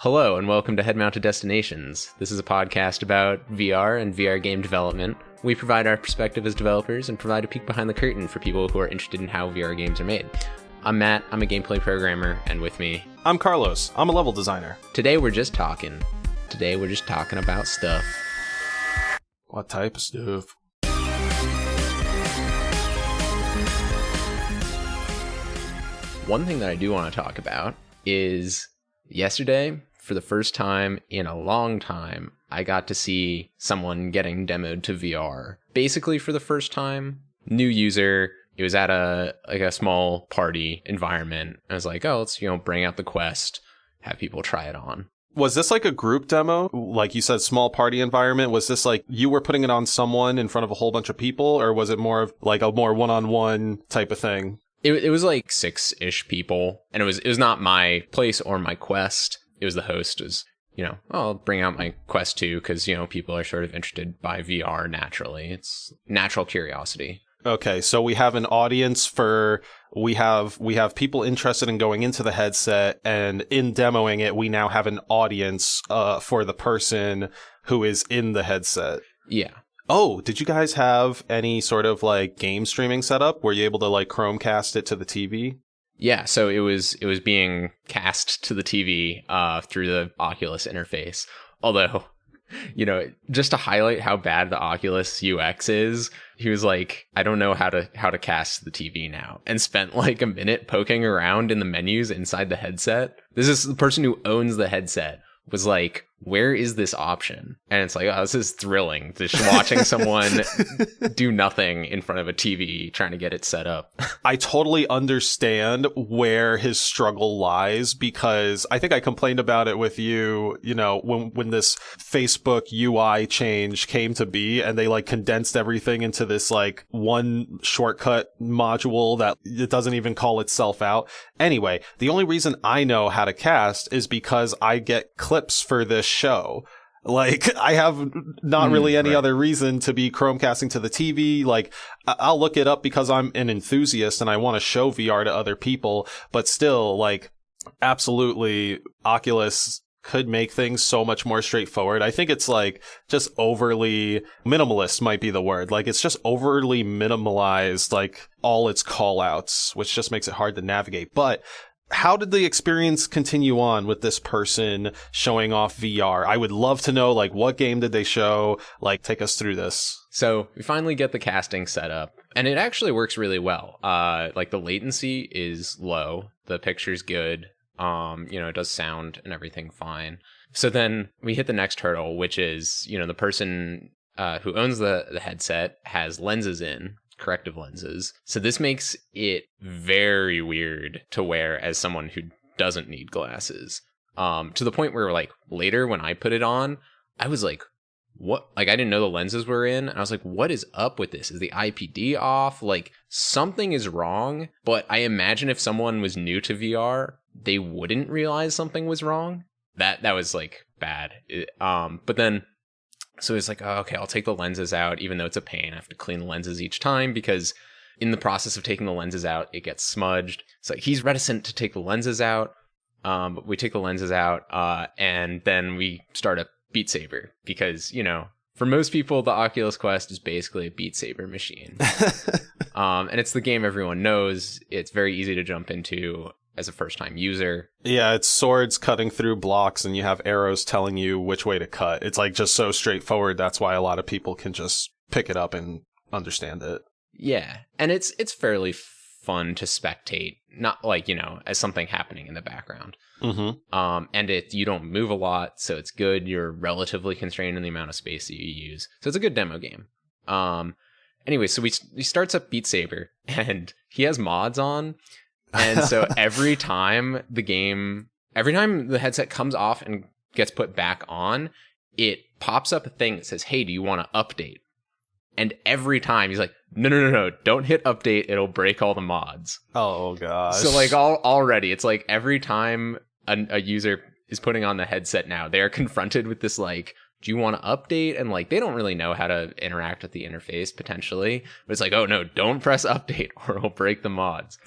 Hello and welcome to Head Mounted Destinations. This is a podcast about VR and VR game development. We provide our perspective as developers and provide a peek behind the curtain for people who are interested in how VR games are made. I'm Matt, I'm a gameplay programmer, and with me... I'm Carlos, I'm a level designer. Today we're just talking. Today we're just talking about stuff. What type of stuff? One thing that I do want to talk about is yesterday, for the first time in a long time, I got to see someone getting demoed to VR. Basically for the first time, new user. It was at a small party environment. I was like, oh, let's bring out the Quest, have people try it on. Was this like a group demo? Like you said, small party environment. Was this like you were putting it on someone in front of a whole bunch of people, or was it more of like a more one-on-one type of thing? It was like 6-ish people, and it was not my place or my Quest. It was the host. It was, I'll bring out my Quest 2 because, people are sort of interested by VR naturally. It's natural curiosity. Okay, so we have an audience we have people interested in going into the headset, and in demoing it, we now have an audience for the person who is in the headset. Yeah. Oh, did you guys have any sort of like game streaming setup? Were you able to like Chromecast it to the TV? Yeah, so it was being cast to the TV through the Oculus interface. Although, just to highlight how bad the Oculus UX is, he was like, I don't know how to cast the TV now, and spent like a minute poking around in the menus inside the headset. This is the person who owns the headset was like, where is this option? And it's like, oh, this is thrilling. Just watching someone do nothing in front of a TV trying to get it set up. I totally understand where his struggle lies, because I think I complained about it with you, when this Facebook UI change came to be and they like condensed everything into this like one shortcut module that it doesn't even call itself out. Anyway, the only reason I know how to cast is because I get clips for this show. Like, I have not really any other reason to be Chromecasting to the TV. Like, I'll look it up because I'm an enthusiast and I want to show VR to other people. But still, like, absolutely, Oculus could make things so much more straightforward. I think it's like just overly minimalist might be the word. Like, it's just overly minimalized, like all its call outs, which just makes it hard to navigate. But how did the experience continue on with this person showing off VR? I would love to know, like, what game did they show? Like, take us through this. So we finally get the casting set up, and it actually works really well. Like, the latency is low. The picture's good. It does sound and everything fine. So then we hit the next hurdle, which is, the person who owns the headset has lenses in. Corrective lenses. So this makes it very weird to wear as someone who doesn't need glasses. To the point where, like, later when I put it on, I was like, what? Like, I didn't know the lenses were in. And I was like, what is up with this? Is the IPD off? Like, something is wrong. But I imagine if someone was new to VR, they wouldn't realize something was wrong. That was, like, bad. But then... So it's like, oh, okay, I'll take the lenses out, even though it's a pain. I have to clean the lenses each time because in the process of taking the lenses out, it gets smudged. So he's reticent to take the lenses out. But we take the lenses out and then we start a Beat Saber because, for most people, the Oculus Quest is basically a Beat Saber machine. And it's the game everyone knows. It's very easy to jump into as a first-time user. Yeah, it's swords cutting through blocks and you have arrows telling you which way to cut. It's like just so straightforward. That's why a lot of people can just pick it up and understand it. Yeah, and it's fairly fun to spectate, not like, as something happening in the background. Mm-hmm. And you don't move a lot, so it's good. You're relatively constrained in the amount of space that you use. So it's a good demo game. Anyway, so he starts up Beat Saber and he has mods on. And so every time the headset comes off and gets put back on, it pops up a thing that says, hey, do you want to update? And every time he's like, no, don't hit update. It'll break all the mods. Oh, gosh. So like already, it's like every time a user is putting on the headset now, they're confronted with this like, do you want to update? And like, they don't really know how to interact with the interface potentially, but it's like, oh no, don't press update or it'll break the mods.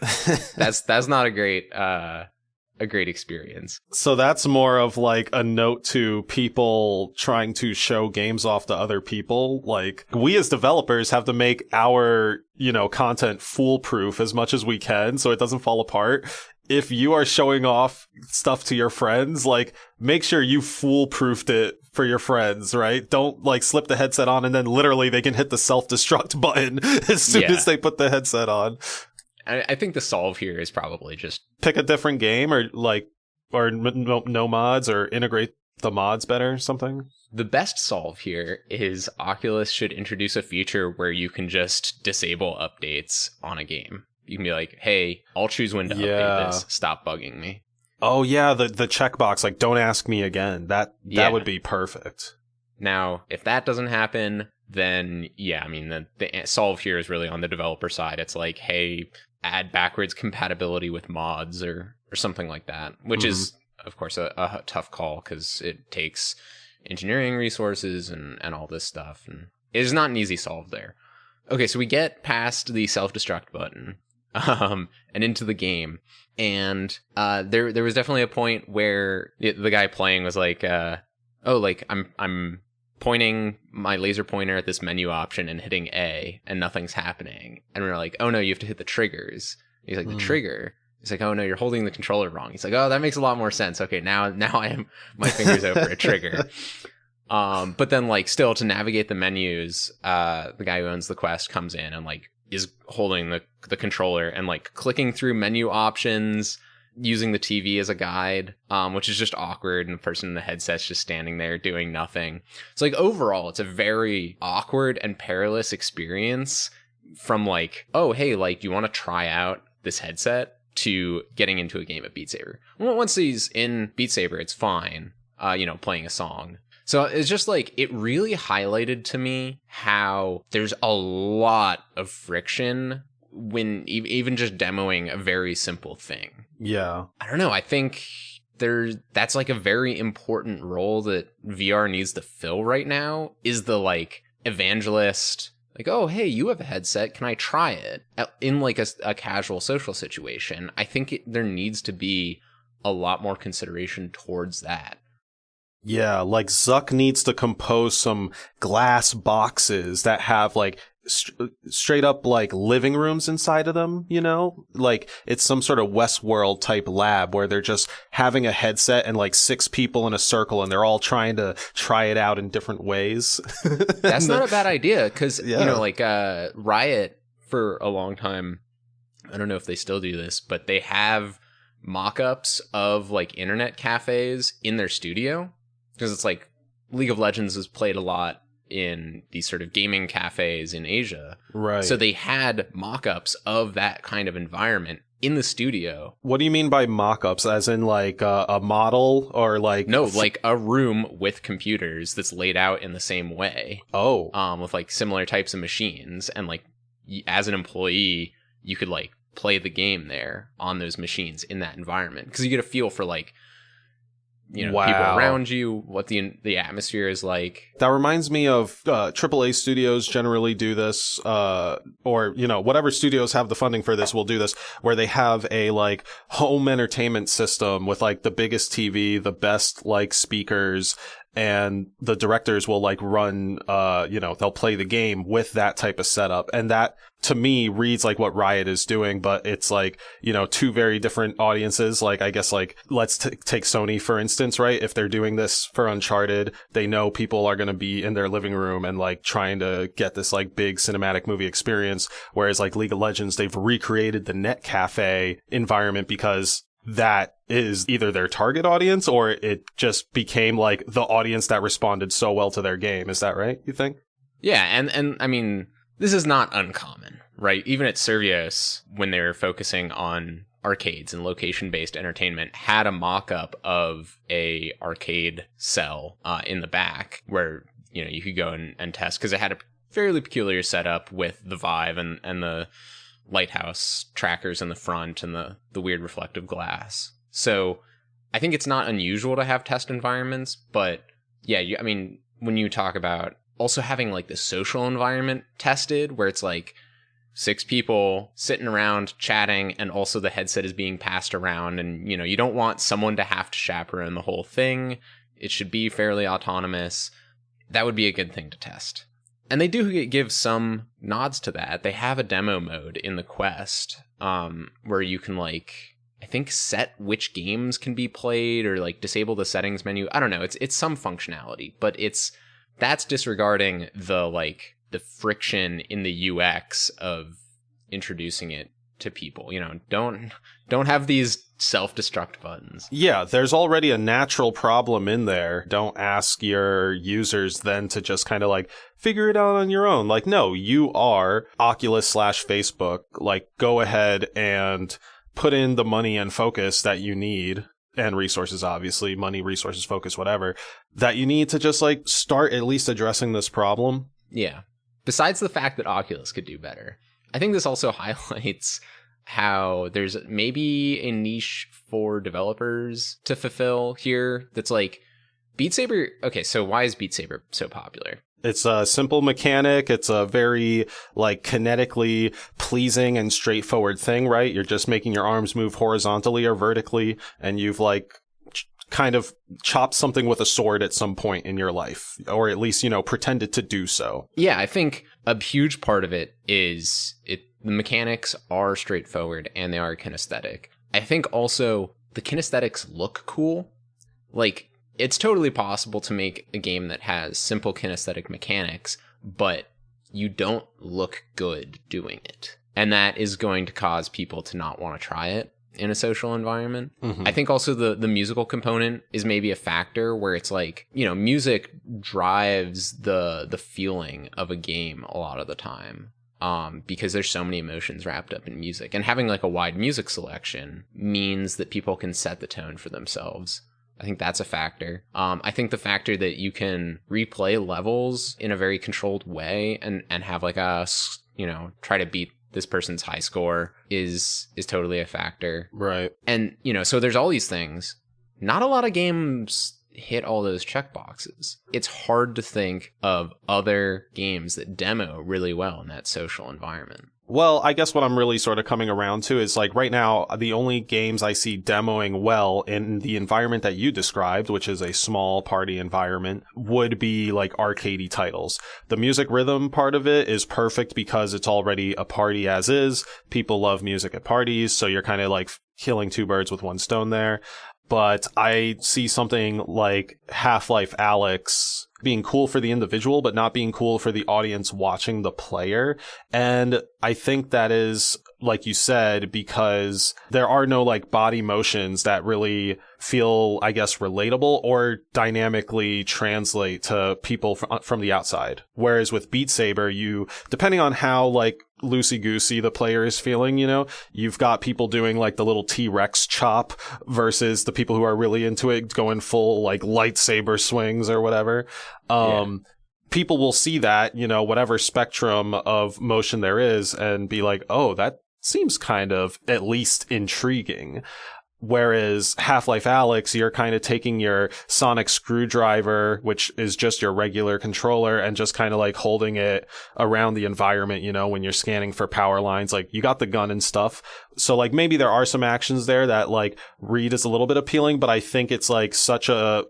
That's not a great a great experience. So that's more of like a note to people trying to show games off to other people. Like, we as developers have to make our, content foolproof as much as we can so it doesn't fall apart. If you are showing off stuff to your friends, like, make sure you foolproofed it for your friends, right? Don't like slip the headset on and then literally they can hit the self-destruct button as soon as they put the headset on. I think the solve here is probably just pick a different game or no mods, or integrate the mods better or something. The best solve here is Oculus should introduce a feature where you can just disable updates on a game. You can be like, hey, I'll choose when to update this. Stop bugging me. Oh, yeah, the checkbox, like, don't ask me again. That would be perfect. Now, if that doesn't happen, then, the solve here is really on the developer side. It's like, hey, add backwards compatibility with mods or something like that, which is, of course, a tough call because it takes engineering resources and all this stuff. And it is not an easy solve there. Okay, so we get past the self-destruct button and into the game. And there was definitely a point where the guy playing was like, I'm pointing my laser pointer at this menu option and hitting A, and nothing's happening. And we're like, oh no, you have to hit the triggers. He's like, the trigger? He's like, oh no, you're holding the controller wrong. He's like, oh, that makes a lot more sense. Okay, now I am, my finger's over a trigger. But then, like, still to navigate the menus, the guy who owns the Quest comes in and like is holding the controller and like clicking through menu options, using the TV as a guide, which is just awkward, and the person in the headset's just standing there doing nothing. So like overall, it's a very awkward and perilous experience from like, oh hey, like, do you want to try out this headset, to getting into a game of Beat Saber. Well, once he's in Beat Saber, it's fine, playing a song. So it's just like, it really highlighted to me how there's a lot of friction when even just demoing a very simple thing. Yeah. I don't know. I think that's like a very important role that VR needs to fill right now, is the like evangelist, like, oh, hey, you have a headset. Can I try it? In like a casual social situation. I think there needs to be a lot more consideration towards that. Yeah, like Zuck needs to compose some glass boxes that have like straight up like living rooms inside of them, like it's some sort of Westworld type lab where they're just having a headset and like 6 people in a circle and they're all trying to try it out in different ways. That's not a bad idea because, Riot for a long time, I don't know if they still do this, but they have mock-ups of like internet cafes in their studio. Because it's like League of Legends is played a lot in these sort of gaming cafes in Asia. Right. So they had mock-ups of that kind of environment in the studio. What do you mean by mock-ups? As in like a model or like... No, like a room with computers that's laid out in the same way. Oh. With like similar types of machines. And like as an employee, you could like play the game there on those machines in that environment. Because you get a feel for like, wow. People around you, what the atmosphere is like. That reminds me of AAA studios generally do this, or, whatever studios have the funding for this will do this, where they have a, like, home entertainment system with, like, the biggest TV, the best, like, speakers, and the directors will, like, run, they'll play the game with that type of setup. And that, to me, reads like what Riot is doing, but it's like, 2 very different audiences. Like, I guess, like, let's take Sony, for instance, right? If they're doing this for Uncharted, they know people are going to be in their living room and, like, trying to get this, like, big cinematic movie experience. Whereas, like, League of Legends, they've recreated the net cafe environment because that is either their target audience or it just became, like, the audience that responded so well to their game. Is that right, you think? Yeah, and I mean... This is not uncommon, right? Even at Servios, when they were focusing on arcades and location-based entertainment, had a mock-up of a arcade cell in the back where, you could go and test, because it had a fairly peculiar setup with the Vive and the lighthouse trackers in the front and the weird reflective glass. So I think it's not unusual to have test environments, but yeah, when you talk about also having like the social environment tested, where it's like, 6 people sitting around chatting, and also the headset is being passed around, and you don't want someone to have to chaperone the whole thing. It should be fairly autonomous. That would be a good thing to test. And they do give some nods to that. They have a demo mode in the Quest, where you can I think set which games can be played, or disable the settings menu. I don't know. It's some functionality, but that's disregarding the friction in the UX of introducing it to people. Don't have these self-destruct buttons. Yeah, there's already a natural problem in there. Don't ask your users then to just kind of figure it out on your own. No, you are Oculus/Facebook. Go ahead and put in the money and focus that you need, and resources, obviously, money, resources, focus, whatever, that you need to just start at least addressing this problem. Yeah. Besides the fact that Oculus could do better, I think this also highlights how there's maybe a niche for developers to fulfill here that's Beat Saber. Okay, so why is Beat Saber so popular? It's a simple mechanic. It's a very kinetically pleasing and straightforward thing, right? You're just making your arms move horizontally or vertically, and you've kind of chopped something with a sword at some point in your life, or at least, pretended to do so. Yeah, I think a huge part of it is the mechanics are straightforward and they are kinesthetic. I think also the kinesthetics look cool. It's totally possible to make a game that has simple kinesthetic mechanics, but you don't look good doing it. And that is going to cause people to not want to try it in a social environment. Mm-hmm. I think also the musical component is maybe a factor where it's music drives the feeling of a game a lot of the time. Because there's so many emotions wrapped up in music, and having a wide music selection means that people can set the tone for themselves. I think that's a factor. I think the factor that you can replay levels in a very controlled way and have try to beat this person's high score is totally a factor. Right. And, so there's all these things. Not a lot of games hit all those checkboxes. It's hard to think of other games that demo really well in that social environment. Well, I guess what I'm really sort of coming around to is right now, the only games I see demoing well in the environment that you described, which is a small party environment, would be arcadey titles. The music rhythm part of it is perfect because it's already a party as is. People love music at parties, so you're kind of killing 2 birds with 1 stone there. But I see something like Half-Life Alyx being cool for the individual, but not being cool for the audience watching the player. And I think that is, like you said, because there are no body motions that really feel, I guess, relatable or dynamically translate to people from the outside. Whereas with Beat Saber, depending on how loosey-goosey the player is feeling, you've got people doing the little T-Rex chop versus the people who are really into it going full lightsaber swings or whatever. People will see that, whatever spectrum of motion there is, and be oh, that seems kind of at least intriguing. Whereas Half-Life Alyx, you're kind of taking your sonic screwdriver, which is just your regular controller, and just kind of holding it around the environment, when you're scanning for power lines. You got the gun and stuff. So maybe there are some actions there that read as a little bit appealing, but I think it's such a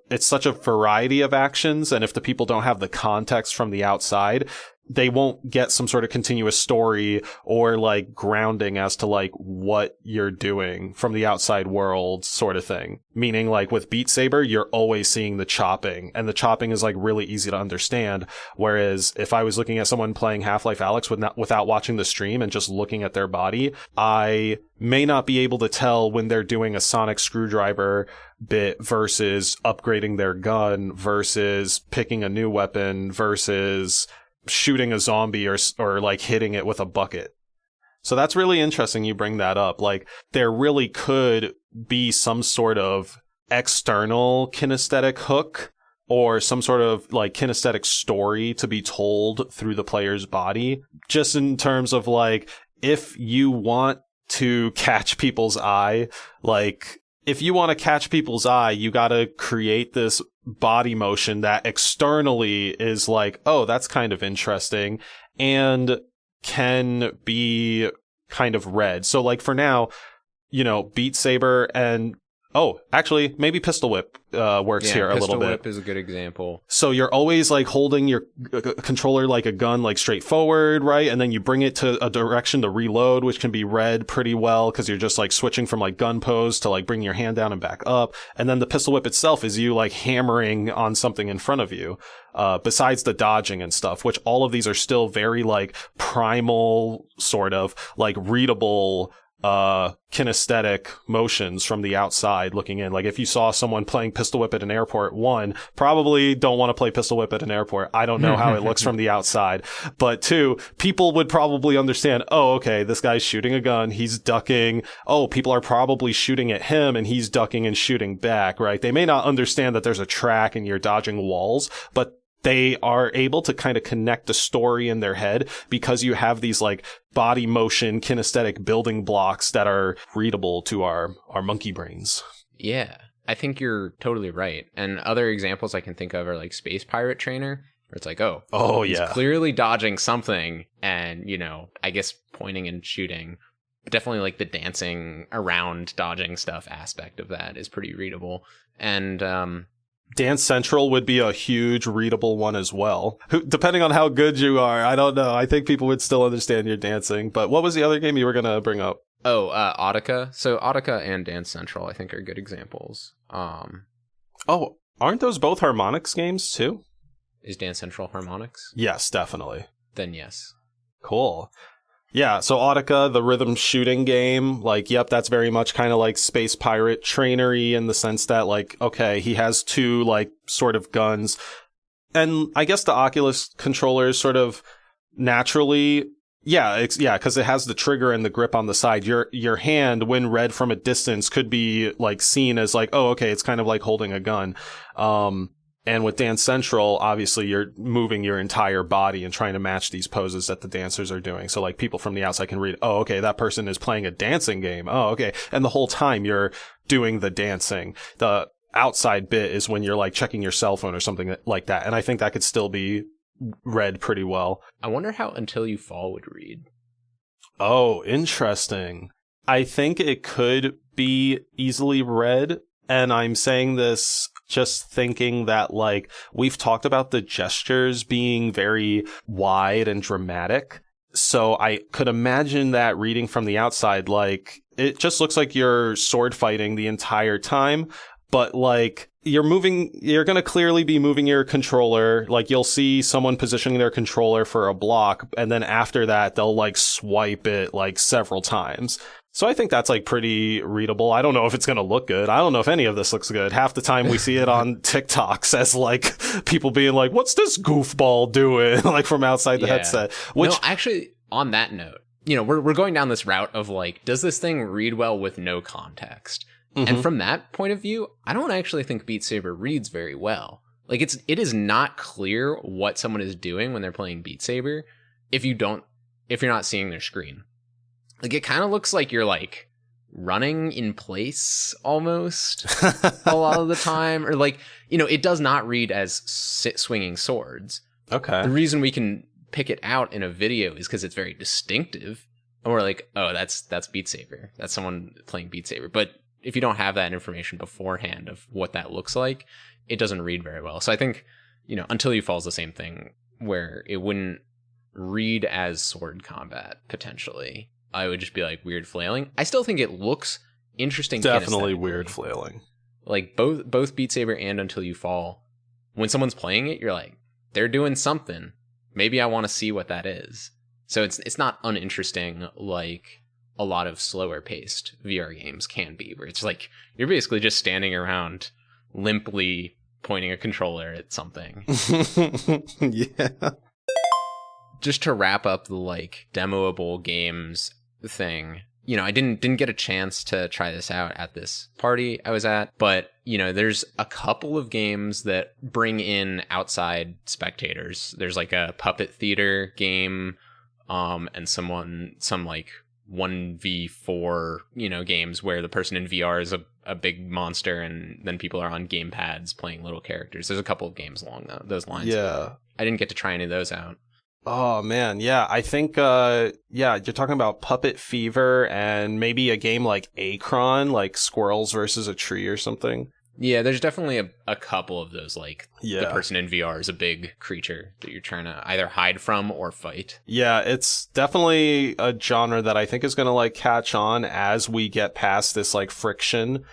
variety of actions. And if the people don't have the context from the outside, they won't get some sort of continuous story or grounding as to what you're doing from the outside world sort of thing. Meaning with Beat Saber, you're always seeing the chopping, and the chopping is really easy to understand. Whereas if I was looking at someone playing Half-Life Alyx without watching the stream and just looking at their body, I may not be able to tell when they're doing a sonic screwdriver bit versus upgrading their gun versus picking a new weapon versus shooting a zombie or hitting it with a bucket. So that's really interesting you bring that up. There really could be some sort of external kinesthetic hook or some sort of kinesthetic story to be told through the player's body, just in terms of if you want to catch people's eye, if you want to catch people's eye, you got to create this body motion that externally is oh, that's kind of interesting. And can be kind of read. So like for now, Beat Saber and actually maybe Pistol Whip works here a little bit. Pistol Whip is a good example. So you're always like holding your controller like a gun, like straight forward, right? And then you bring it to a direction to reload, which can be read pretty well because you're just like switching from like gun pose to like bringing your hand down and back up. And then the Pistol Whip itself is you like hammering on something in front of you. Besides the dodging and stuff, which all of these are still very like primal, sort of like readable kinesthetic motions from the outside looking in. Like if you saw someone playing Pistol Whip at an airport, one, probably don't want to play Pistol Whip at an airport. I don't know how it looks from the outside. But two, people would probably understand, oh, okay, this guy's shooting a gun, he's ducking. Oh, people are probably shooting at him and he's ducking and shooting back, right? They may not understand that there's a track and you're dodging walls, but they are able to kind of connect a story in their head because you have these like body motion kinesthetic building blocks that are readable to our monkey brains. Yeah, I think you're totally right. And other examples I can think of are like Space Pirate Trainer, where it's like, he's clearly dodging something and, I guess pointing and shooting. Definitely like the dancing around dodging stuff aspect of that is pretty readable. And Dance Central would be a huge readable one as well. Depending on how good you are, I don't know. I think people would still understand your dancing. But what was the other game you were going to bring up? Audica. So Audica and Dance Central, I think, are good examples. Aren't those both harmonics games too? Is Dance Central harmonics? Yes, definitely. Then yes. Cool. Yeah, so Audica, the rhythm shooting game, like, yep, that's very much kind of like Space Pirate Trainery in the sense that, like, okay, he has two, like, sort of guns. And I guess the Oculus controller is sort of naturally, because it has the trigger and the grip on the side. Your hand, when read from a distance, could be, like, seen as, like, oh, okay, it's kind of like holding a gun. And with Dance Central, obviously you're moving your entire body and trying to match these poses that the dancers are doing. So like people from the outside can read, oh, okay, that person is playing a dancing game. Oh, okay. And the whole time you're doing the dancing. The outside bit is when you're like checking your cell phone or something like that. And I think that could still be read pretty well. I wonder how Until You Fall would read. Oh, interesting. I think it could be easily read. And I'm saying this just thinking that, like, we've talked about the gestures being very wide and dramatic. So I could imagine that reading from the outside, like, it just looks like you're sword fighting the entire time. But, like, you're going to clearly be moving your controller. Like, you'll see someone positioning their controller for a block. And then after that, they'll, like, swipe it, like, several times. So I think that's like pretty readable. I don't know if it's going to look good. I don't know if any of this looks good. Half the time we see it on TikToks as like people being like, what's this goofball doing? Like from outside the headset. No, actually, on that note, we're going down this route of like, does this thing read well with no context? Mm-hmm. And from that point of view, I don't actually think Beat Saber reads very well. Like it is not clear what someone is doing when they're playing Beat Saber if you're not seeing their screen. Like, it kind of looks like you're, like, running in place, almost, a lot of the time. Or, like, it does not read as swinging swords. Okay. The reason we can pick it out in a video is because it's very distinctive. And we're like, oh, that's Beat Saber. That's someone playing Beat Saber. But if you don't have that information beforehand of what that looks like, it doesn't read very well. So I think, Until You Fall is the same thing, where it wouldn't read as sword combat, potentially. I would just be like weird flailing. I still think it looks interesting. Definitely weird flailing. Like both Beat Saber and Until You Fall, when someone's playing it, you're like, they're doing something. Maybe I want to see what that is. So it's not uninteresting like a lot of slower paced VR games can be, where it's like you're basically just standing around limply pointing a controller at something. Yeah. Just to wrap up the like demoable games thing, I didn't get a chance to try this out at this party I was at, but there's a couple of games that bring in outside spectators. There's like a puppet theater game, and some like 1v4 games where the person in VR is a big monster and then people are on game pads playing little characters. There's a couple of games along those lines. Yeah, I didn't get to try any of those out. Oh man, yeah. I think you're talking about Puppet Fever and maybe a game like Acron, like squirrels versus a tree or something. Yeah, there's definitely a couple of those, like the Yeah. person in VR is a big creature that you're trying to either hide from or fight. Yeah, it's definitely a genre that I think is going to like catch on as we get past this like friction.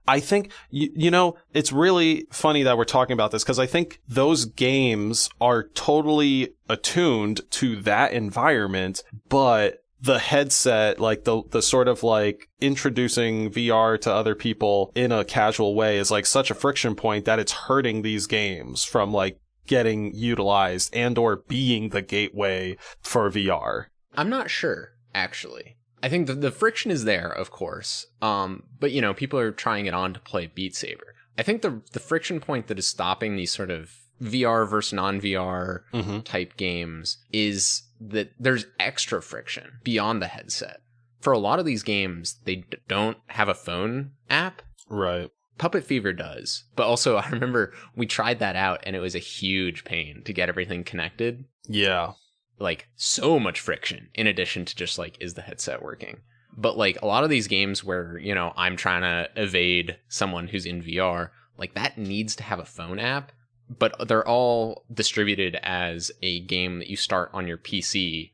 I think, it's really funny that we're talking about this because I think those games are totally attuned to that environment, but the headset, like the sort of like introducing VR to other people in a casual way is like such a friction point that it's hurting these games from like getting utilized and or being the gateway for VR. I'm not sure, actually. I think the friction is there, of course. But people are trying it on to play Beat Saber. I think the friction point that is stopping these sort of VR versus non-VR type games is that there's extra friction beyond the headset. For a lot of these games, they don't have a phone app. Right. Puppet Fever does. But also, I remember we tried that out, and it was a huge pain to get everything connected. Yeah. Like, so much friction in addition to just like, is the headset working? But like a lot of these games where, I'm trying to evade someone who's in VR, like that needs to have a phone app, but they're all distributed as a game that you start on your PC,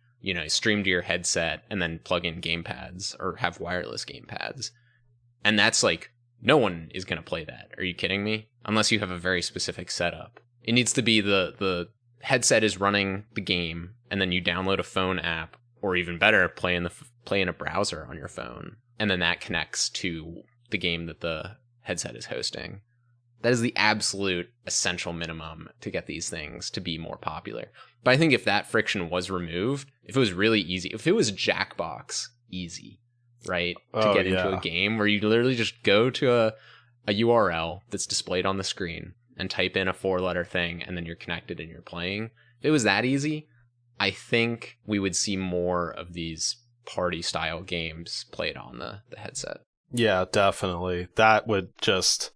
stream to your headset and then plug in gamepads or have wireless gamepads. And that's like, no one is going to play that. Are you kidding me? Unless you have a very specific setup. It needs to be the headset is running the game, and then you download a phone app, or even better, play in a browser on your phone, and then that connects to the game that the headset is hosting. That is the absolute essential minimum to get these things to be more popular. But I think if that friction was removed, if it was really easy, if it was Jackbox easy, right, to get into a game where you literally just go to a URL that's displayed on the screen and type in a 4-letter thing, and then you're connected and you're playing. If it was that easy, I think we would see more of these party-style games played on the headset. Yeah, definitely. That would just...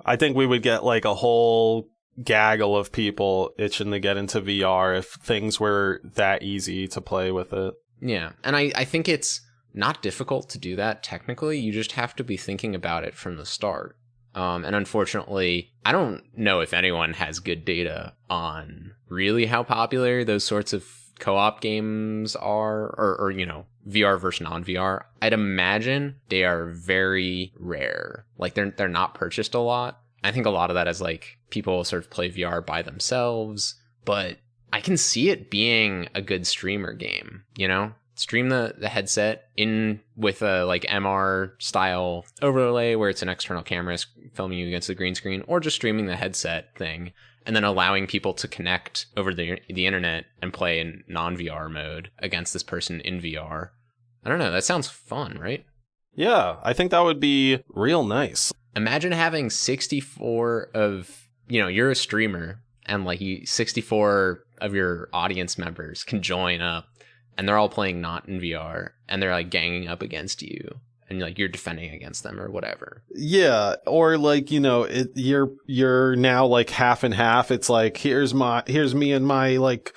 I think we would get like a whole gaggle of people itching to get into VR if things were that easy to play with it. Yeah, and I think it's not difficult to do that technically. You just have to be thinking about it from the start. And unfortunately, I don't know if anyone has good data on really how popular those sorts of co-op games are, or VR versus non-VR. I'd imagine they are very rare. Like they're not purchased a lot. I think a lot of that is like people sort of play VR by themselves, but I can see it being a good streamer game, Stream the headset in with a like MR style overlay where it's an external camera filming you against the green screen, or just streaming the headset thing and then allowing people to connect over the internet and play in non-VR mode against this person in VR. I don't know. That sounds fun, right? Yeah, I think that would be real nice. Imagine having 64 of, you're a streamer and like 64 of your audience members can join up. And they're all playing not in VR, and they're like ganging up against you, and like you're defending against them or whatever. Yeah, or like you're now like half and half. It's like here's me and my like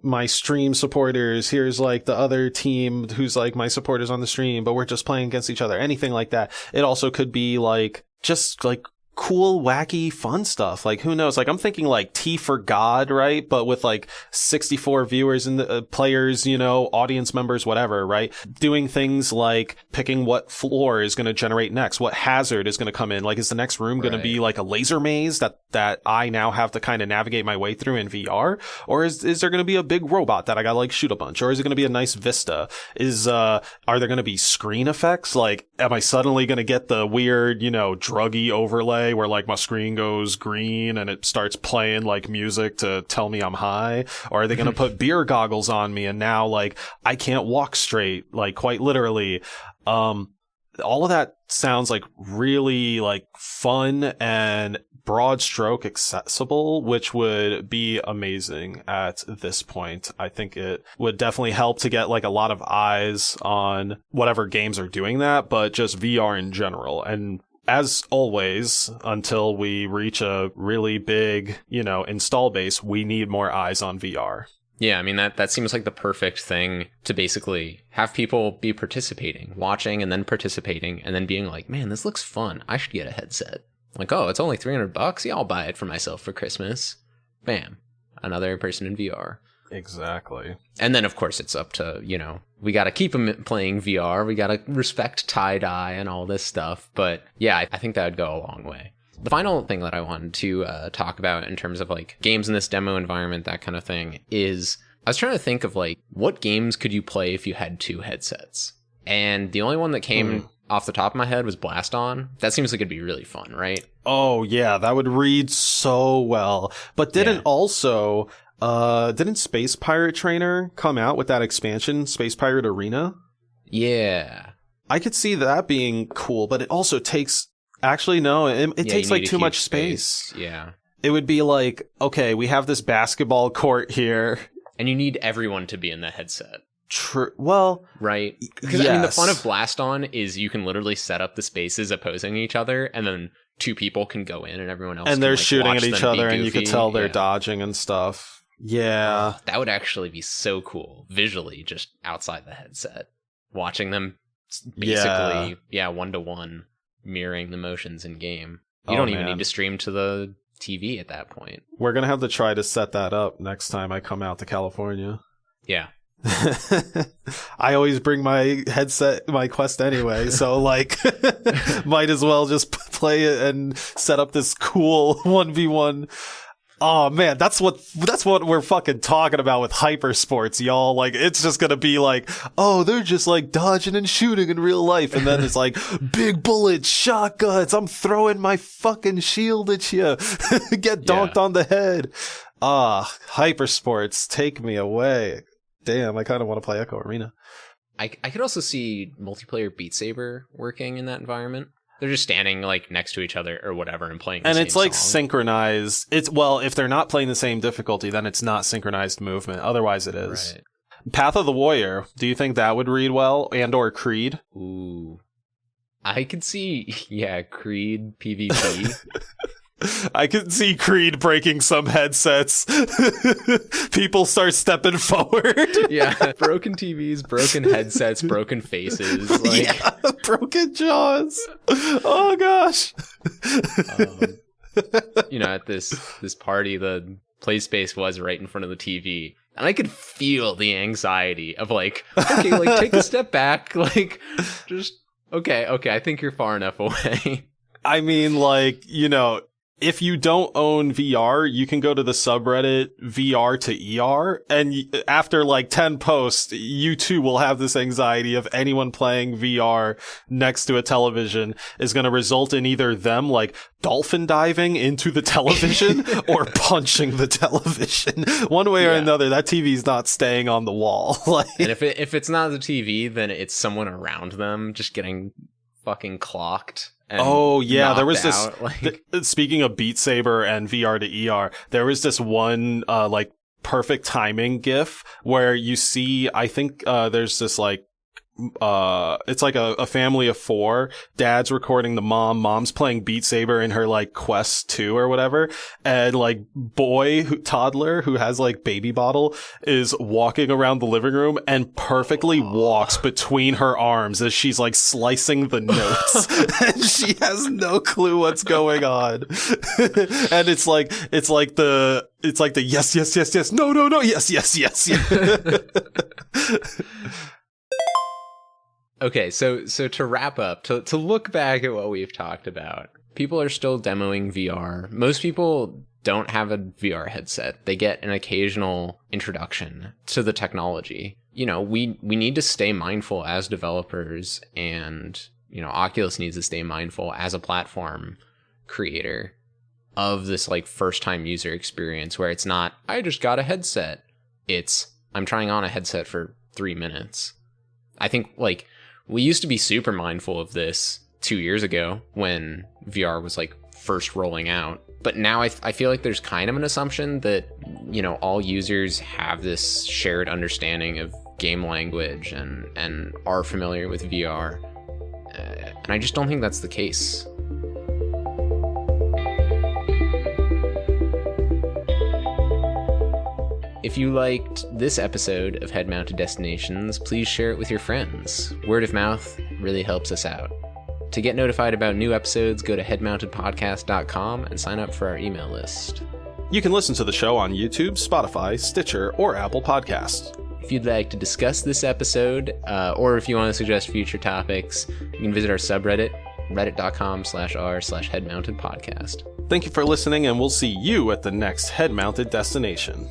my stream supporters. Here's like the other team who's like my supporters on the stream, but we're just playing against each other. Anything like that. It also could be like just like cool, wacky, fun stuff. Like, who knows? Like, I'm thinking like T for God, right? But with like 64 viewers and players, audience members, whatever, right? Doing things like picking what floor is going to generate next, what hazard is going to come in. Like, is the next room going to be like a laser maze that I now have to kind of navigate my way through in VR? Or is there going to be a big robot that I got to like shoot a bunch? Or is it going to be a nice vista? Are there going to be screen effects? Like, am I suddenly going to get the weird, druggy overlay where like my screen goes green and it starts playing like music to tell me I'm high? Or are they going to put beer goggles on me and now like I can't walk straight, like quite literally? All of that sounds like really like fun and broad stroke accessible, which would be amazing at this point. I think it would definitely help to get like a lot of eyes on whatever games are doing that, but just VR in general. And as always, until we reach a really big, install base, we need more eyes on VR. Yeah, I mean, that seems like the perfect thing to basically have people be participating, watching and then participating, and then being like, man, this looks fun. I should get a headset. Like, oh, it's only $300. Yeah, I'll buy it for myself for Christmas. Bam. Another person in VR. Exactly. And then, of course, it's up to, we got to keep them playing VR. We got to respect tie-dye and all this stuff. But yeah, I think that would go a long way. The final thing that I wanted to talk about in terms of like games in this demo environment, that kind of thing, is I was trying to think of like what games could you play if you had 2 headsets? And the only one that came off the top of my head was Blast On. That seems like it'd be really fun, right? Oh, yeah, that would read so well. But didn't Space Pirate Trainer come out with that expansion, Space Pirate Arena? Yeah. I could see that being cool, but it also takes... Actually, no, it takes like too much space. Yeah. It would be like, okay, we have this basketball court here. And you need everyone to be in the headset. True. Well, right? Because I mean, the fun of Blast On is you can literally set up the spaces opposing each other, and then 2 people can go in, and everyone else. And they're shooting watch at each other, and you can tell they're dodging and stuff. Yeah, that would actually be so cool visually, just outside the headset, watching them basically, 1-to-1 mirroring the motions in game. You don't even need to stream to the TV at that point. We're gonna have to try to set that up next time I come out to California. Yeah. I always bring my headset, my Quest anyway, so like might as well just play it and set up this cool 1v1. Oh man, that's what we're fucking talking about with hypersports, y'all. Like, it's just gonna be like, oh, they're just like dodging and shooting in real life, and then it's like big bullets, shotguns, I'm throwing my fucking shield at you, get donked on the head. Hypersports, take me away. Damn, I kind of want to play Echo Arena. I could also see multiplayer Beat Saber working in that environment. They're just standing like next to each other or whatever and playing the same And it's like song. synchronized. If they're not playing the same difficulty, then it's not synchronized movement. Otherwise it is. Right. Path of the Warrior, do you think that would read well? And or Creed? Ooh. I could see, Creed PvP. I can see Creed breaking some headsets. People start stepping forward. Yeah, broken TVs, broken headsets, broken faces. Like... Yeah, broken jaws. Oh gosh. At this party, the play space was right in front of the TV, and I could feel the anxiety of like, okay, like take a step back, like just okay, I think you're far enough away. I mean, like, if you don't own VR, you can go to the subreddit VR to ER, and after like 10 posts, you too will have this anxiety of anyone playing VR next to a television is going to result in either them like dolphin diving into the television or punching the television. One way or another, that TV's not staying on the wall. And if it's not the TV, then it's someone around them just getting fucking clocked. Oh yeah, there was this like... speaking of Beat Saber and VR to ER, there was this one like perfect timing gif where you see, I think there's this like it's like a family of 4. Dad's recording the mom's playing Beat Saber in her like Quest 2 or whatever, and like toddler who has like baby bottle is walking around the living room and perfectly walks between her arms as she's like slicing the notes and she has no clue what's going on. And it's like the yes no yes. Okay, so to wrap up, to look back at what we've talked about, people are still demoing VR. Most people don't have a VR headset. They get an occasional introduction to the technology. We need to stay mindful as developers, and, Oculus needs to stay mindful as a platform creator of this like first time user experience where it's not, I just got a headset. It's, I'm trying on a headset for 3 minutes. I think like, we used to be super mindful of this 2 years ago when VR was like first rolling out. But now I feel like there's kind of an assumption that, all users have this shared understanding of game language and are familiar with VR. And I just don't think that's the case. If you liked this episode of Head Mounted Destinations, please share it with your friends. Word of mouth really helps us out. To get notified about new episodes, go to headmountedpodcast.com and sign up for our email list. You can listen to the show on YouTube, Spotify, Stitcher, or Apple Podcasts. If you'd like to discuss this episode, or if you want to suggest future topics, you can visit our subreddit, reddit.com/r/headmountedpodcast. Thank you for listening, and we'll see you at the next Head Mounted Destination.